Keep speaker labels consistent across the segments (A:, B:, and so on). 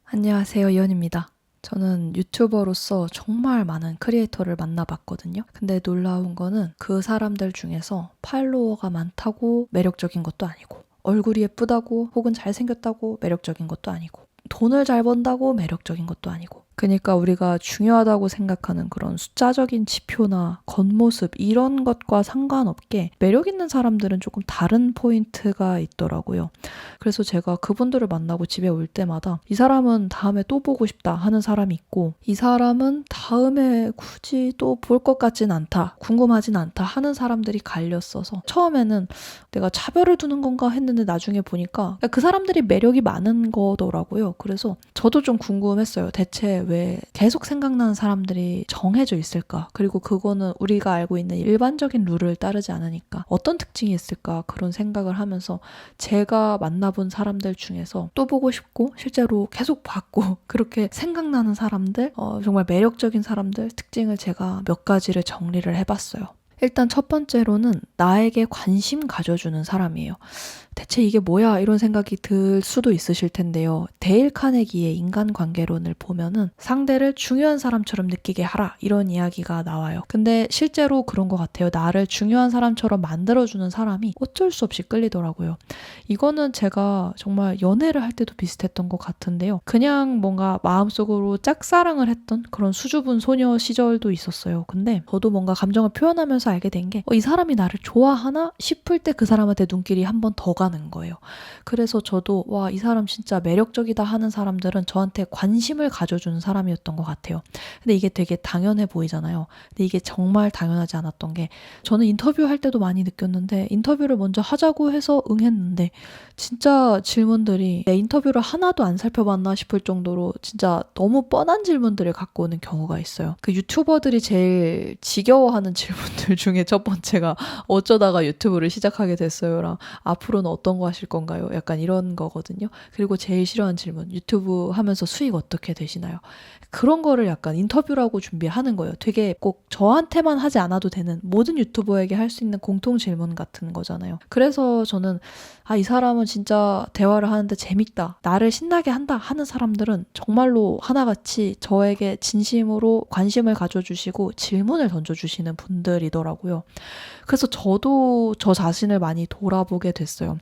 A: 안녕하세요, 이현입니다. 저는 유튜버로서 정말 많은 크리에이터를 만나봤거든요. 근데 놀라운 거는 그 사람들 중에서 팔로워가 많다고 매력적인 것도 아니고, 얼굴이 예쁘다고 혹은 잘생겼다고 매력적인 것도 아니고, 돈을 잘 번다고 매력적인 것도 아니고, 그러니까 우리가 중요하다고 생각하는 그런 숫자적인 지표나 겉모습 이런 것과 상관없게 매력 있는 사람들은 조금 다른 포인트가 있더라고요. 그래서 제가 그분들을 만나고 집에 올 때마다 이 사람은 다음에 또 보고 싶다 하는 사람이 있고, 이 사람은 다음에 굳이 또 볼 것 같진 않다, 궁금하진 않다 하는 사람들이 갈렸어서 처음에는 내가 차별을 두는 건가 했는데 나중에 보니까 그 사람들이 매력이 많은 거더라고요. 그래서 저도 좀 궁금했어요. 대체 왜 계속 생각나는 사람들이 정해져 있을까? 그리고 그거는 우리가 알고 있는 일반적인 룰을 따르지 않으니까 어떤 특징이 있을까? 그런 생각을 하면서 제가 만나본 사람들 중에서 또 보고 싶고 실제로 계속 봤고 그렇게 생각나는 사람들, 정말 매력적인 사람들 특징을 제가 몇 가지를 정리를 해봤어요. 일단 첫 번째로는 나에게 관심 가져주는 사람이에요. 대체 이게 뭐야? 이런 생각이 들 수도 있으실 텐데요. 데일 카네기의 인간관계론을 보면은 상대를 중요한 사람처럼 느끼게 하라, 이런 이야기가 나와요. 근데 실제로 그런 것 같아요. 나를 중요한 사람처럼 만들어주는 사람이 어쩔 수 없이 끌리더라고요. 이거는 제가 정말 연애를 할 때도 비슷했던 것 같은데요. 그냥 뭔가 마음속으로 짝사랑을 했던 그런 수줍은 소녀 시절도 있었어요. 근데 저도 뭔가 감정을 표현하면서 알게 된 게 이 사람이 나를 좋아하나 싶을 때 그 사람한테 눈길이 한 번 더 가는 거예요. 그래서 저도 와, 이 사람 진짜 매력적이다 하는 사람들은 저한테 관심을 가져주는 사람이었던 것 같아요. 근데 이게 되게 당연해 보이잖아요. 근데 이게 정말 당연하지 않았던 게, 저는 인터뷰할 때도 많이 느꼈는데 인터뷰를 먼저 하자고 해서 응했는데 진짜 질문들이 내 인터뷰를 하나도 안 살펴봤나 싶을 정도로 진짜 너무 뻔한 질문들을 갖고 오는 경우가 있어요. 그 유튜버들이 제일 지겨워하는 질문들 중에 첫 번째가 어쩌다가 유튜브를 시작하게 됐어요랑 앞으로는 어떤 거 하실 건가요? 약간 이런 거거든요. 그리고 제일 싫어하는 질문, 유튜브 하면서 수익 어떻게 되시나요? 그런 거를 약간 인터뷰라고 준비하는 거예요. 되게 꼭 저한테만 하지 않아도 되는, 모든 유튜버에게 할 수 있는 공통 질문 같은 거잖아요. 그래서 저는 이 사람은 진짜 대화를 하는데 재밌다, 나를 신나게 한다 하는 사람들은 정말로 하나같이 저에게 진심으로 관심을 가져주시고 질문을 던져주시는 분들이더라고요. 그래서 저도 저 자신을 많이 돌아보게 됐어요.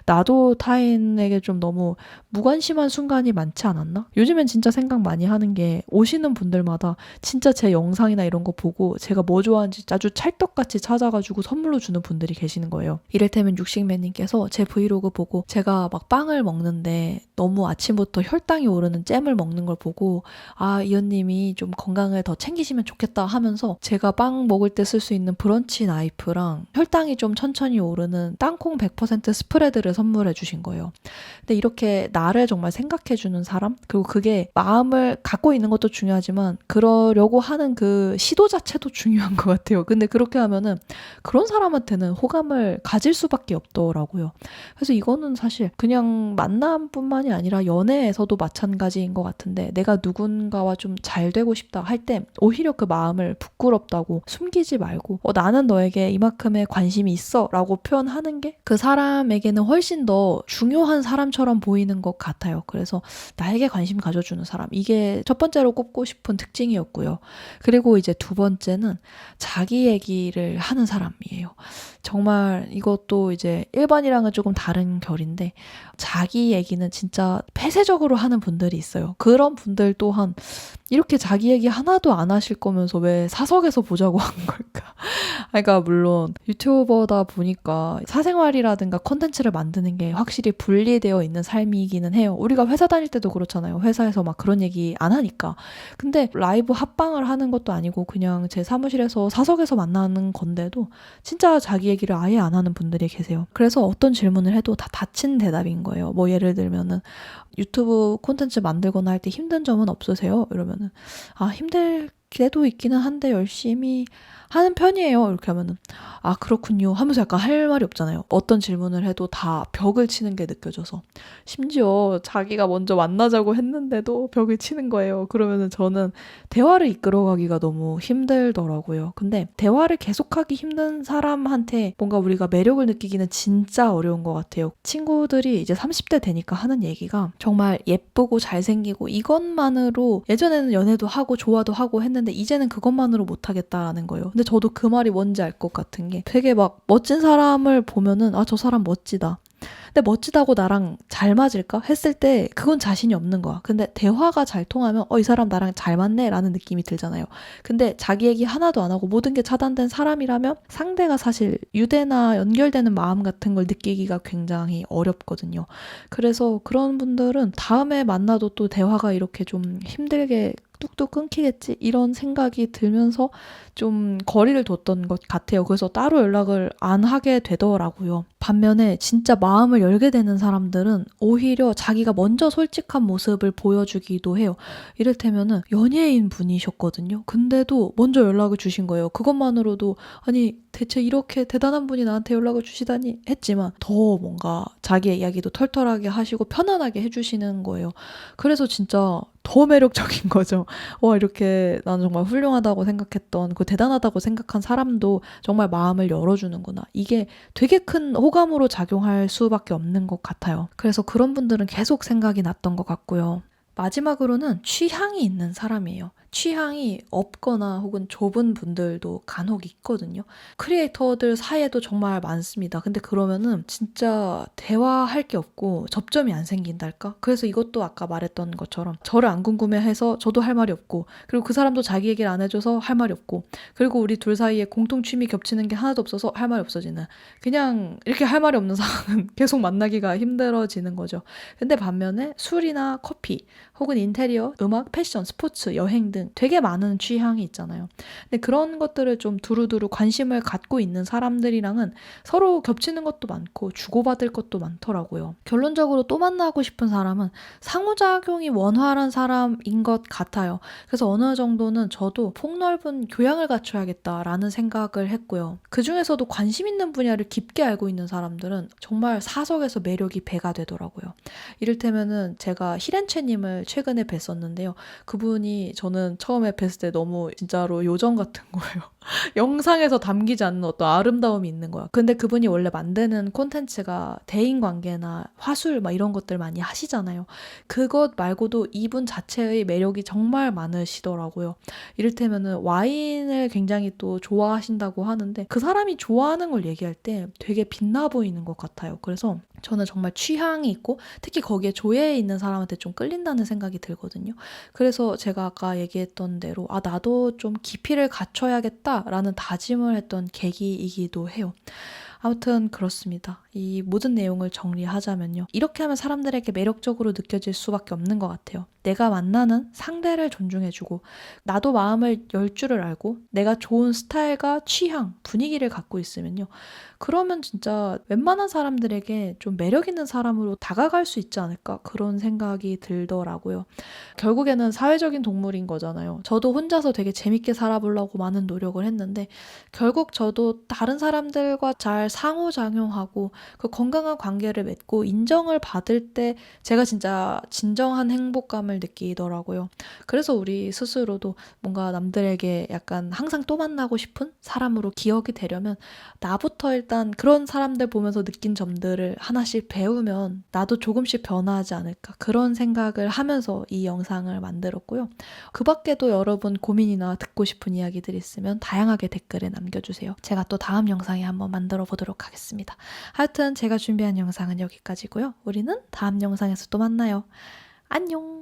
A: 나도 타인에게 좀 너무 무관심한 순간이 많지 않았나? 요즘엔 진짜 생각 많이 하는 게, 오시는 분들마다 진짜 제 영상이나 이런 거 보고 제가 뭐 좋아하는지 아주 찰떡같이 찾아가지고 선물로 주는 분들이 계시는 거예요. 이를테면 육식맨님께서 제 브이로그 보고 제가 막 빵을 먹는데 너무 아침부터 혈당이 오르는 잼을 먹는 걸 보고 이현님이 좀 건강을 더 챙기시면 좋겠다 하면서 제가 빵 먹을 때 쓸 수 있는 브런치 나이프랑 혈당이 좀 천천히 오르는 땅콩 100% 스프레드를 선물해 주신 거예요. 근데 이렇게 나를 정말 생각해주는 사람, 그리고 그게 마음을 갖고 있는 것도 중요하지만 그러려고 하는 그 시도 자체도 중요한 것 같아요. 근데 그렇게 하면은 그런 사람한테는 호감을 가질 수밖에 없더라고요. 그래서 이거는 사실 그냥 만남뿐만이 아니라 연애에서도 마찬가지인 것 같은데, 내가 누군가와 좀 잘 되고 싶다 할 때 오히려 그 마음을 부끄럽다고 숨기지 말고 나는 너에게 이만큼의 관심이 있어 라고 표현하는 게 그 사람에게는 훨씬 더 중요한 사람처럼 보이는 것 같아요. 그래서 나에게 관심 가져주는 사람, 이게 첫 번째로 꼽고 싶은 특징이었고요. 그리고 이제 두 번째는 자기 얘기를 하는 사람이에요. 정말 이것도 이제 1번이랑은 조금 다른 결인데, 자기 얘기는 진짜 폐쇄적으로 하는 분들이 있어요. 그런 분들 또한 이렇게 자기 얘기 하나도 안 하실 거면서 왜 사석에서 보자고 한 걸까? 그러니까 물론 유튜버다 보니까 사생활이라든가 콘텐츠를 만드는 게 확실히 분리되어 있는 삶이기는 해요. 우리가 회사 다닐 때도 그렇잖아요. 회사에서 막 그런 얘기 안 하니까. 근데 라이브 합방을 하는 것도 아니고 그냥 제 사무실에서 사석에서 만나는 건데도 진짜 자기 얘기를 아예 안 하는 분들이 계세요. 그래서 어떤 질문을 해도 다 닫힌 대답인 거예요. 뭐 예를 들면은 유튜브 콘텐츠 만들거나 할 때 힘든 점은 없으세요? 이러면은 힘들 때도 있기는 한데 열심히 하는 편이에요. 이렇게 하면은 아 그렇군요 하면서 약간 할 말이 없잖아요. 어떤 질문을 해도 다 벽을 치는 게 느껴져서 심지어 자기가 먼저 만나자고 했는데도 벽을 치는 거예요. 그러면은 저는 대화를 이끌어가기가 너무 힘들더라고요. 근데 대화를 계속하기 힘든 사람한테 뭔가 우리가 매력을 느끼기는 진짜 어려운 것 같아요. 친구들이 이제 30대 되니까 하는 얘기가 정말 예쁘고 잘생기고 이것만으로 예전에는 연애도 하고 좋아도 하고 했는데 이제는 그것만으로 못하겠다라는 거예요. 근데 저도 그 말이 뭔지 알 것 같은 게 되게 막 멋진 사람을 보면은 아, 저 사람 멋지다. 근데 멋지다고 나랑 잘 맞을까? 했을 때 그건 자신이 없는 거야. 근데 대화가 잘 통하면 이 사람 나랑 잘 맞네 라는 느낌이 들잖아요. 근데 자기 얘기 하나도 안 하고 모든 게 차단된 사람이라면 상대가 사실 유대나 연결되는 마음 같은 걸 느끼기가 굉장히 어렵거든요. 그래서 그런 분들은 다음에 만나도 또 대화가 이렇게 좀 힘들게 뚝뚝 끊기겠지 이런 생각이 들면서 좀 거리를 뒀던 것 같아요. 그래서 따로 연락을 안 하게 되더라고요. 반면에 진짜 마음을 열게 되는 사람들은 오히려 자기가 먼저 솔직한 모습을 보여주기도 해요. 이를테면은 연예인 분이셨거든요. 근데도 먼저 연락을 주신 거예요. 그것만으로도 아니 대체 이렇게 대단한 분이 나한테 연락을 주시다니 했지만 더 뭔가 자기의 이야기도 털털하게 하시고 편안하게 해주시는 거예요. 그래서 진짜 더 매력적인 거죠. 와 이렇게 나는 정말 훌륭하다고 생각했던 그 대단하다고 생각한 사람도 정말 마음을 열어주는구나. 이게 되게 큰 호감으로 작용할 수밖에 없는 것 같아요. 그래서 그런 분들은 계속 생각이 났던 것 같고요. 마지막으로는 취향이 있는 사람이에요. 취향이 없거나 혹은 좁은 분들도 간혹 있거든요. 크리에이터들 사이에도 정말 많습니다. 근데 그러면은 진짜 대화할 게 없고 접점이 안 생긴달까? 그래서 이것도 아까 말했던 것처럼 저를 안 궁금해해서 저도 할 말이 없고 그리고 그 사람도 자기 얘기를 안 해줘서 할 말이 없고 그리고 우리 둘 사이에 공통 취미 겹치는 게 하나도 없어서 할 말이 없어지는 그냥 이렇게 할 말이 없는 상황은 계속 만나기가 힘들어지는 거죠. 근데 반면에 술이나 커피 혹은 인테리어, 음악, 패션, 스포츠, 여행 등 되게 많은 취향이 있잖아요. 근데 그런 것들을 좀 두루두루 관심을 갖고 있는 사람들이랑은 서로 겹치는 것도 많고 주고받을 것도 많더라고요. 결론적으로 또 만나고 싶은 사람은 상호작용이 원활한 사람인 것 같아요. 그래서 어느 정도는 저도 폭넓은 교양을 갖춰야겠다라는 생각을 했고요. 그 중에서도 관심 있는 분야를 깊게 알고 있는 사람들은 정말 사석에서 매력이 배가 되더라고요. 이를테면은 제가 히렌체님을 최근에 뵀었는데요. 그분이 저는 처음에 뵀을 때 너무 진짜로 요정 같은 거예요. 영상에서 담기지 않는 어떤 아름다움이 있는 거야. 근데 그분이 원래 만드는 콘텐츠가 대인관계나 화술 막 이런 것들 많이 하시잖아요. 그것 말고도 이분 자체의 매력이 정말 많으시더라고요. 이를테면은 와인을 굉장히 또 좋아하신다고 하는데 그 사람이 좋아하는 걸 얘기할 때 되게 빛나 보이는 것 같아요. 그래서 저는 정말 취향이 있고 특히 거기에 조예에 있는 사람한테 좀 끌린다는 생각이 들거든요. 그래서 제가 아까 얘기했던 대로 나도 좀 깊이를 갖춰야겠다라는 다짐을 했던 계기이기도 해요. 아무튼 그렇습니다. 이 모든 내용을 정리하자면요. 이렇게 하면 사람들에게 매력적으로 느껴질 수밖에 없는 것 같아요. 내가 만나는 상대를 존중해주고 나도 마음을 열 줄을 알고 내가 좋은 스타일과 취향, 분위기를 갖고 있으면요. 그러면 진짜 웬만한 사람들에게 좀 매력 있는 사람으로 다가갈 수 있지 않을까 그런 생각이 들더라고요. 결국에는 사회적인 동물인 거잖아요. 저도 혼자서 되게 재밌게 살아보려고 많은 노력을 했는데 결국 저도 다른 사람들과 잘 상호작용하고 그 건강한 관계를 맺고 인정을 받을 때 제가 진짜 진정한 행복감을 느끼더라고요. 그래서 우리 스스로도 뭔가 남들에게 약간 항상 또 만나고 싶은 사람으로 기억이 되려면 나부터 일단 그런 사람들 보면서 느낀 점들을 하나씩 배우면 나도 조금씩 변화하지 않을까 그런 생각을 하면서 이 영상을 만들었고요. 그 밖에도 여러분 고민이나 듣고 싶은 이야기들 있으면 다양하게 댓글에 남겨주세요. 제가 또 다음 영상에 한번 만들어 보도록 하겠습니다. 하여튼 제가 준비한 영상은 여기까지고요. 우리는 다음 영상에서 또 만나요. 안녕!